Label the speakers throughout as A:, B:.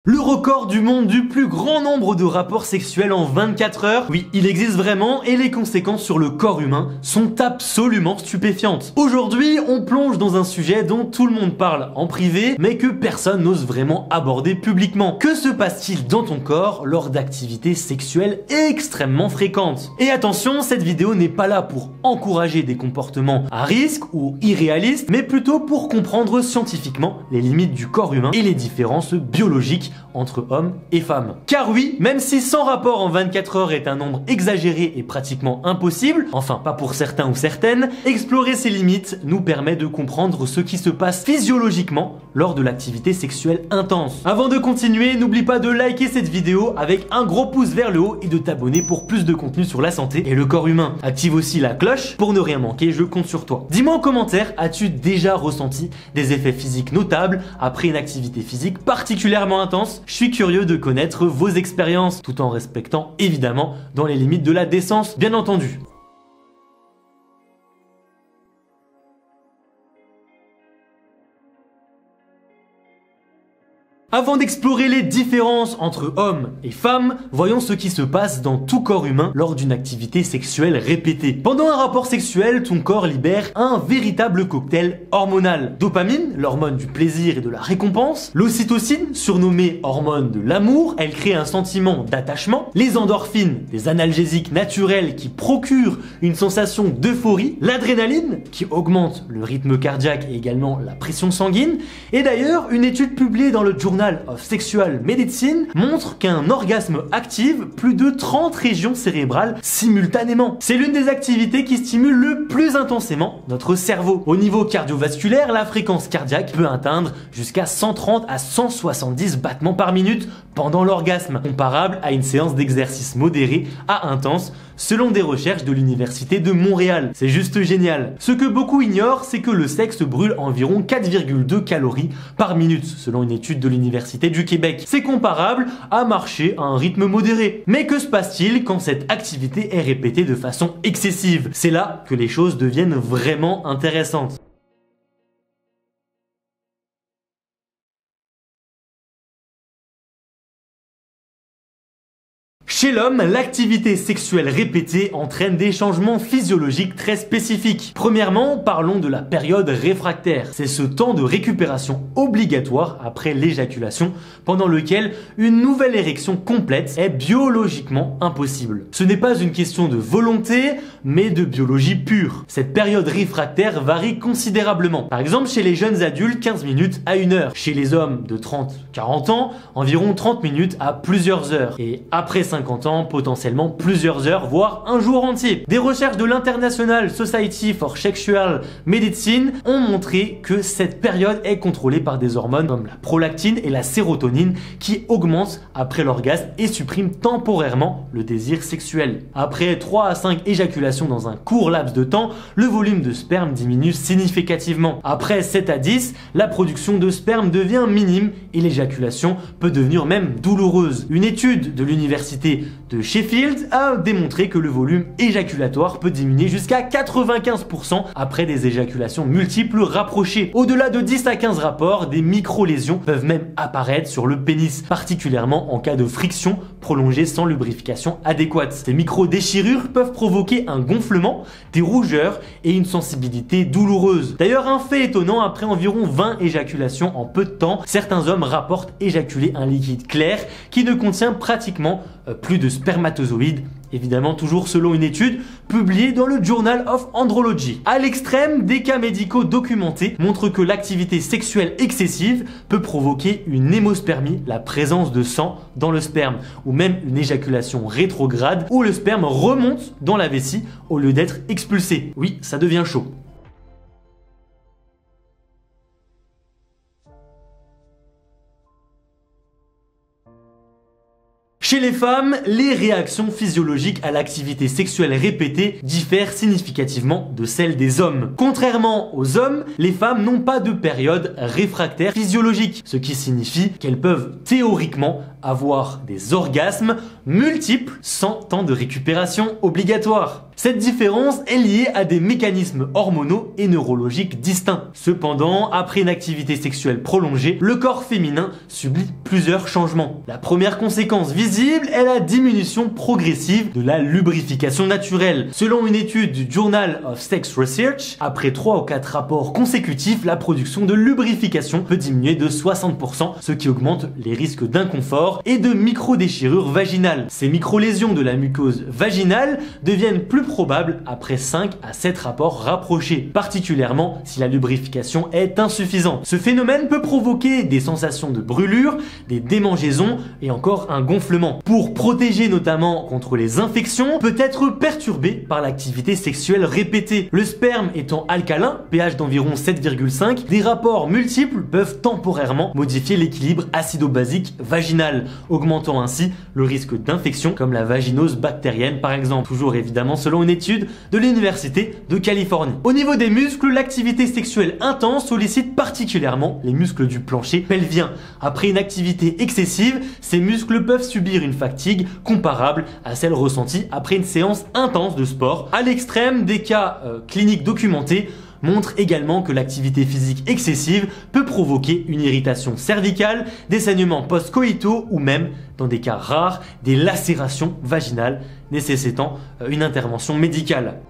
A: Le record du monde du plus grand nombre de rapports sexuels en 24 heures, oui, il existe vraiment et les conséquences sur le corps humain sont absolument stupéfiantes. Aujourd'hui, on plonge dans un sujet dont tout le monde parle en privé, mais que personne n'ose vraiment aborder publiquement. Que se passe-t-il dans ton corps lors d'activités sexuelles extrêmement fréquentes? Et attention, cette vidéo n'est pas là pour encourager des comportements à risque ou irréalistes, mais plutôt pour comprendre scientifiquement les limites du corps humain et les différences biologiques entre hommes et femmes. Car oui, même si 100 rapports en 24 heures est un nombre exagéré et pratiquement impossible, enfin pas pour certains ou certaines, explorer ces limites nous permet de comprendre ce qui se passe physiologiquement lors de l'activité sexuelle intense. Avant de continuer, n'oublie pas de liker cette vidéo avec un gros pouce vers le haut et de t'abonner pour plus de contenu sur la santé et le corps humain. Active aussi la cloche pour ne rien manquer, je compte sur toi. Dis-moi en commentaire, as-tu déjà ressenti des effets physiques notables après une activité physique particulièrement intense? Je suis curieux de connaître vos expériences, tout en respectant évidemment dans les limites de la décence, bien entendu. Avant d'explorer les différences entre hommes et femmes, voyons ce qui se passe dans tout corps humain lors d'une activité sexuelle répétée. Pendant un rapport sexuel, ton corps libère un véritable cocktail hormonal. Dopamine, l'hormone du plaisir et de la récompense. L'ocytocine, surnommée hormone de l'amour, elle crée un sentiment d'attachement. Les endorphines, des analgésiques naturels qui procurent une sensation d'euphorie. L'adrénaline, qui augmente le rythme cardiaque et également la pression sanguine. Et d'ailleurs, une étude publiée dans le Journal of Sexual Medicine montre qu'un orgasme active plus de 30 régions cérébrales simultanément. C'est l'une des activités qui stimule le plus intensément notre cerveau. Au niveau cardiovasculaire, la fréquence cardiaque peut atteindre jusqu'à 130 à 170 battements par minute pendant l'orgasme, comparable à une séance d'exercice modéré à intense, selon des recherches de l'université de Montréal. C'est juste génial. Ce que beaucoup ignorent, c'est que le sexe brûle environ 4,2 calories par minute, selon une étude de l'université du Québec. C'est comparable à marcher à un rythme modéré. Mais que se passe-t-il quand cette activité est répétée de façon excessive? C'est là que les choses deviennent vraiment intéressantes. Chez l'homme, l'activité sexuelle répétée entraîne des changements physiologiques très spécifiques. Premièrement, parlons de la période réfractaire. C'est ce temps de récupération obligatoire après l'éjaculation pendant lequel une nouvelle érection complète est biologiquement impossible. Ce n'est pas une question de volonté, mais de biologie pure. Cette période réfractaire varie considérablement. Par exemple, chez les jeunes adultes, 15 minutes à 1 heure. Chez les hommes de 30-40 ans, environ 30 minutes à plusieurs heures. Et après 50 ans, potentiellement plusieurs heures, voire un jour entier. Des recherches de l'International Society for Sexual Medicine ont montré que cette période est contrôlée par des hormones comme la prolactine et la sérotonine qui augmentent après l'orgasme et suppriment temporairement le désir sexuel. Après 3 à 5 éjaculations dans un court laps de temps, le volume de sperme diminue significativement. Après 7 à 10, la production de sperme devient minime et l'éjaculation peut devenir même douloureuse. Une étude de l'université de Sheffield a démontré que le volume éjaculatoire peut diminuer jusqu'à 95% après des éjaculations multiples rapprochées. Au-delà de 10 à 15 rapports, des micro-lésions peuvent même apparaître sur le pénis, particulièrement en cas de friction prolongée sans lubrification adéquate. Ces micro-déchirures peuvent provoquer un gonflement, des rougeurs et une sensibilité douloureuse. D'ailleurs, un fait étonnant, après environ 20 éjaculations en peu de temps, certains hommes rapportent éjaculer un liquide clair qui ne contient pratiquement plus de spermatozoïdes, évidemment toujours selon une étude publiée dans le Journal of Andrology. À l'extrême, des cas médicaux documentés montrent que l'activité sexuelle excessive peut provoquer une hémospermie, la présence de sang dans le sperme, ou même une éjaculation rétrograde où le sperme remonte dans la vessie au lieu d'être expulsé. Oui, ça devient chaud. Chez les femmes, les réactions physiologiques à l'activité sexuelle répétée diffèrent significativement de celles des hommes. Contrairement aux hommes, les femmes n'ont pas de période réfractaire physiologique, ce qui signifie qu'elles peuvent théoriquement avoir des orgasmes multiples sans temps de récupération obligatoire. Cette différence est liée à des mécanismes hormonaux et neurologiques distincts. Cependant, après une activité sexuelle prolongée, le corps féminin subit plusieurs changements. La première conséquence visible est la diminution progressive de la lubrification naturelle. Selon une étude du Journal of Sex Research, après 3 ou 4 rapports consécutifs, la production de lubrification peut diminuer de 60%, ce qui augmente les risques d'inconfort et de micro-déchirures vaginales. Ces micro-lésions de la muqueuse vaginale deviennent plus probables après 5 à 7 rapports rapprochés, particulièrement si la lubrification est insuffisante. Ce phénomène peut provoquer des sensations de brûlure, des démangeaisons et encore un gonflement. Pour protéger notamment contre les infections, peut être perturbé par l'activité sexuelle répétée. Le sperme étant alcalin, pH d'environ 7,5, des rapports multiples peuvent temporairement modifier l'équilibre acido-basique vaginal, augmentant ainsi le risque d'infection comme la vaginose bactérienne par exemple, toujours évidemment selon une étude de l'Université de Californie. Au niveau des muscles, l'activité sexuelle intense sollicite particulièrement les muscles du plancher pelvien. Après une activité excessive, ces muscles peuvent subir une fatigue comparable à celle ressentie après une séance intense de sport. À l'extrême, des cas cliniques documentés montrent également que l'activité physique excessive peut provoquer une irritation cervicale, des saignements post-coïtaux ou même, dans des cas rares, des lacérations vaginales nécessitant une intervention médicale.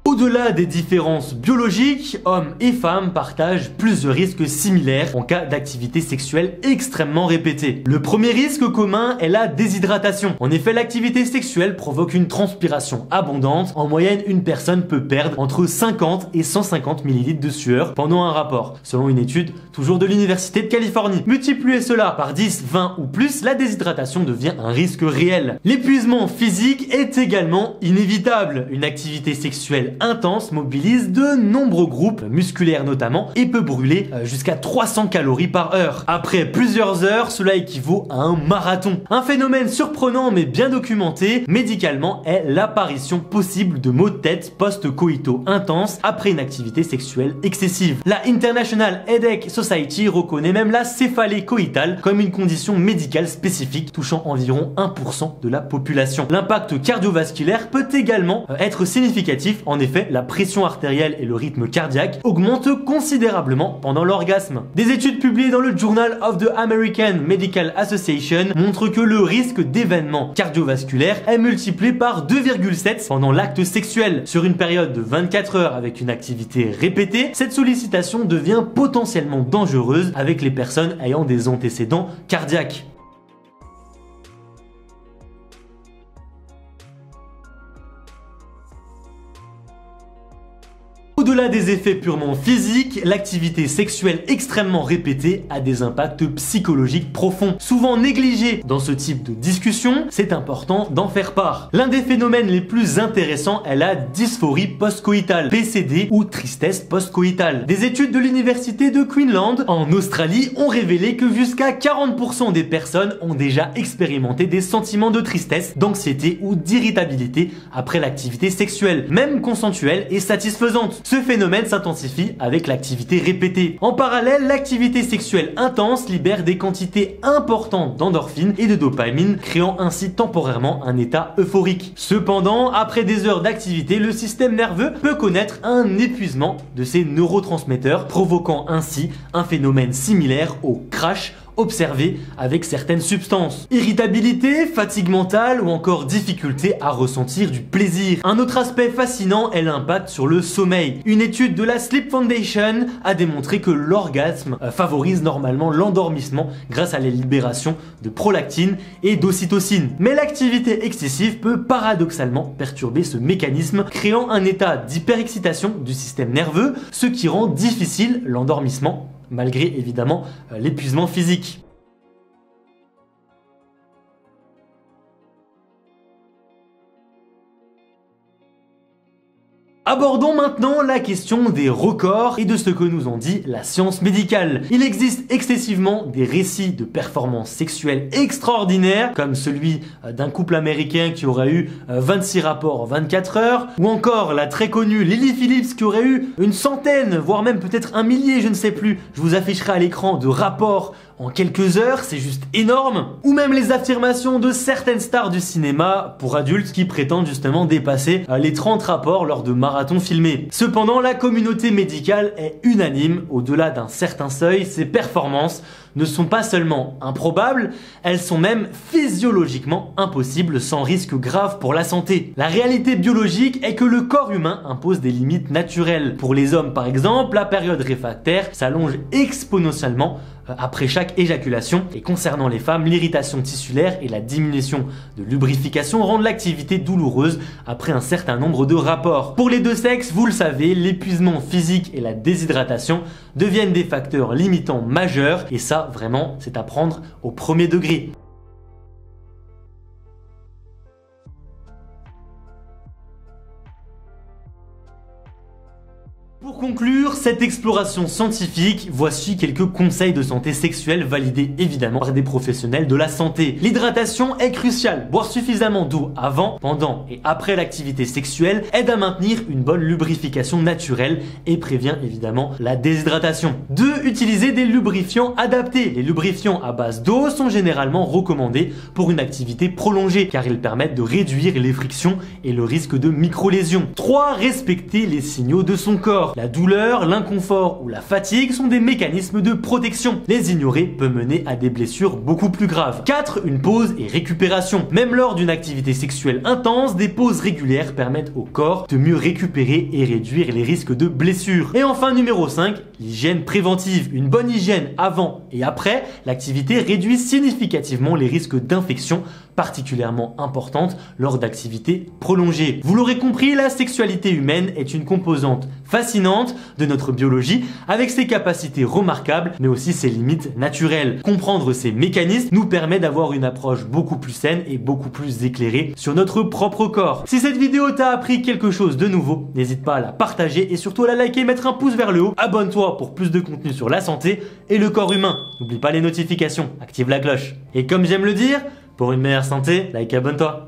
A: Au-delà des différences biologiques, hommes et femmes partagent plusieurs risques similaires en cas d'activité sexuelle extrêmement répétée. Le premier risque commun est la déshydratation. En effet, l'activité sexuelle provoque une transpiration abondante. En moyenne, une personne peut perdre entre 50 et 150 ml de sueur pendant un rapport, selon une étude toujours de l'Université de Californie. Multipliez cela par 10, 20 ou plus, la déshydratation devient un risque réel. L'épuisement physique est également inévitable. Une activité sexuelle intense mobilise de nombreux groupes musculaires notamment et peut brûler jusqu'à 300 calories par heure. Après plusieurs heures, cela équivaut à un marathon. Un phénomène surprenant mais bien documenté médicalement est l'apparition possible de maux de tête post-coïtaux intenses après une activité sexuelle excessive. La International Headache Society reconnaît même la céphalée coïtale comme une condition médicale spécifique touchant environ 1% de la population. L'impact cardiovasculaire peut également être significatif. En effet, la pression artérielle et le rythme cardiaque augmentent considérablement pendant l'orgasme. Des études publiées dans le Journal of the American Medical Association montrent que le risque d'événements cardiovasculaires est multiplié par 2,7 pendant l'acte sexuel. Sur une période de 24 heures avec une activité répétée, cette sollicitation devient potentiellement dangereuse avec les personnes ayant des antécédents cardiaques. Au-delà des effets purement physiques, l'activité sexuelle extrêmement répétée a des impacts psychologiques profonds. Souvent négligés dans ce type de discussion, c'est important d'en faire part. L'un des phénomènes les plus intéressants est la dysphorie post-coïtale, PCD ou tristesse post-coïtale. Des études de l'université de Queensland en Australie ont révélé que jusqu'à 40% des personnes ont déjà expérimenté des sentiments de tristesse, d'anxiété ou d'irritabilité après l'activité sexuelle, même consensuelle et satisfaisante. Ce phénomène s'intensifie avec l'activité répétée. En parallèle, l'activité sexuelle intense libère des quantités importantes d'endorphines et de dopamine, créant ainsi temporairement un état euphorique. Cependant, après des heures d'activité, le système nerveux peut connaître un épuisement de ses neurotransmetteurs, provoquant ainsi un phénomène similaire au crash observé avec certaines substances. Irritabilité, fatigue mentale ou encore difficulté à ressentir du plaisir. Un autre aspect fascinant est l'impact sur le sommeil. Une étude de la Sleep Foundation a démontré que l'orgasme favorise normalement l'endormissement grâce à la libération de prolactine et d'ocytocine. Mais l'activité excessive peut paradoxalement perturber ce mécanisme, créant un état d'hyperexcitation du système nerveux, ce qui rend difficile l'endormissement malgré évidemment l'épuisement physique. Abordons maintenant la question des records et de ce que nous en dit la science médicale. Il existe excessivement des récits de performances sexuelles extraordinaires, comme celui d'un couple américain qui aurait eu 26 rapports en 24 heures, ou encore la très connue Lily Phillips qui aurait eu une centaine, voire même peut-être un millier, je ne sais plus, je vous afficherai à l'écran, de rapports en quelques heures, c'est juste énorme. Ou même les affirmations de certaines stars du cinéma pour adultes qui prétendent justement dépasser les 30 rapports lors de marathons filmés. Cependant, la communauté médicale est unanime, au-delà d'un certain seuil, ces performances ne sont pas seulement improbables, elles sont même physiologiquement impossibles sans risque grave pour la santé. La réalité biologique est que le corps humain impose des limites naturelles. Pour les hommes par exemple, la période réfractaire s'allonge exponentiellement après chaque éjaculation, et concernant les femmes, l'irritation tissulaire et la diminution de lubrification rendent l'activité douloureuse après un certain nombre de rapports. Pour les deux sexes, vous le savez, l'épuisement physique et la déshydratation deviennent des facteurs limitants majeurs, et ça vraiment c'est à prendre au premier degré. Pour conclure cette exploration scientifique, voici quelques conseils de santé sexuelle validés évidemment par des professionnels de la santé. L'hydratation est cruciale. Boire suffisamment d'eau avant, pendant et après l'activité sexuelle aide à maintenir une bonne lubrification naturelle et prévient évidemment la déshydratation. 2. Utiliser des lubrifiants adaptés. Les lubrifiants à base d'eau sont généralement recommandés pour une activité prolongée car ils permettent de réduire les frictions et le risque de micro-lésions. 3. Respecter les signaux de son corps. La douleur, l'inconfort ou la fatigue sont des mécanismes de protection. Les ignorer peut mener à des blessures beaucoup plus graves. 4. Une pause et récupération. Même lors d'une activité sexuelle intense, des pauses régulières permettent au corps de mieux récupérer et réduire les risques de blessures. Et enfin numéro 5, l'hygiène préventive. Une bonne hygiène avant et après l'activité réduit significativement les risques d'infection, particulièrement importante lors d'activités prolongées. Vous l'aurez compris, la sexualité humaine est une composante fascinante de notre biologie avec ses capacités remarquables mais aussi ses limites naturelles. Comprendre ces mécanismes nous permet d'avoir une approche beaucoup plus saine et beaucoup plus éclairée sur notre propre corps. Si cette vidéo t'a appris quelque chose de nouveau, n'hésite pas à la partager et surtout à la liker et mettre un pouce vers le haut. Abonne-toi pour plus de contenu sur la santé et le corps humain. N'oublie pas les notifications, active la cloche. Et comme j'aime le dire, pour une meilleure santé, like et abonne-toi.